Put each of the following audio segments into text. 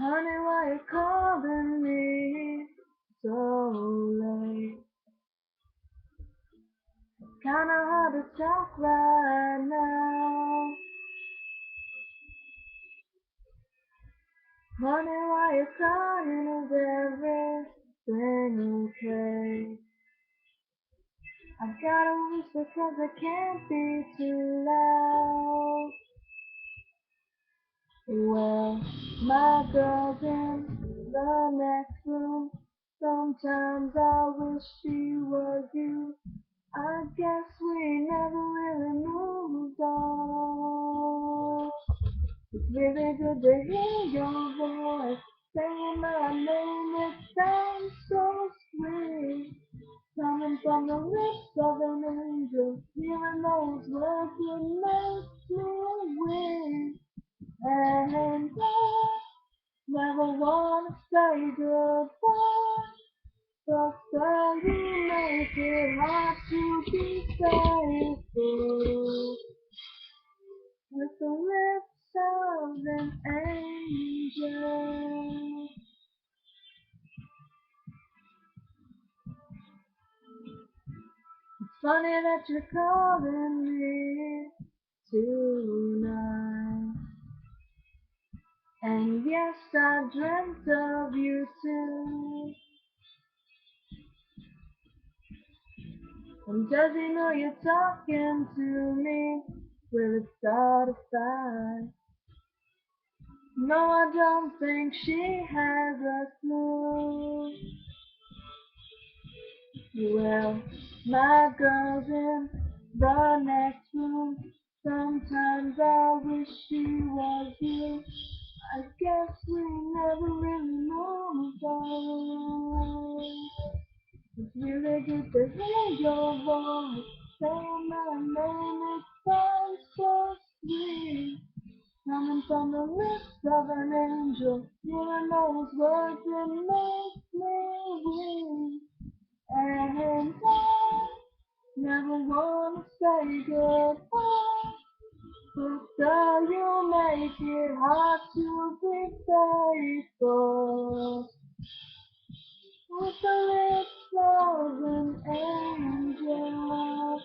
Honey, why you calling me so late? Kinda hard to talk right now. Honey, why you crying? Is everything okay? I've gotta whisper 'cause I can't be too loud. Well, my girl's in the next room. Sometimes I wish she was you. I guess we never really moved on. It's really good to hear your voice saying my name. It sounds so sweet, coming from the lips of an angel. Hearing those words would make me weak, and I never wanna say goodbye. But still you make it hard to be faithful with the lips of an angel. It's funny that you're calling me tonight. And yes, I dreamt of you too. And does he know you're talking to me? Will it start a fight? No, I don't think she has a clue. Well, my girl's in the next room. Sometimes I wish she was here. I guess we never really moved on. It's really good to hear your voice saying my name. It sounds so sweet. Coming from the lips of an angel, hearing those words it makes me weak. And I never wanna say goodbye, but still you make it hard to be faithful with the lips of an angel.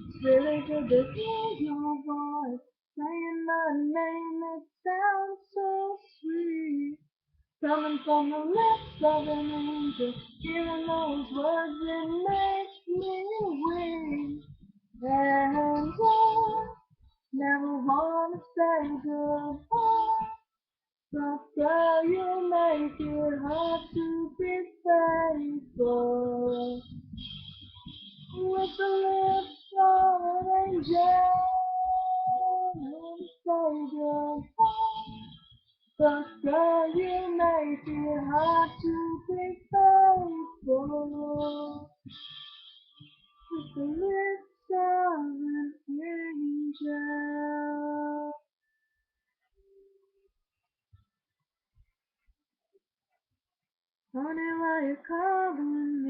It's really good to hear your voice saying my name. It sounds so sweet. Coming from the lips of an angel, hearing those words it makes me weak. And I never wanna say goodbye, but girl, you make it hard to be faithful with the lips of an angel. Say goodbye. But girl, you make it hard to be faithful with the lips of an angel. Honey, why you calling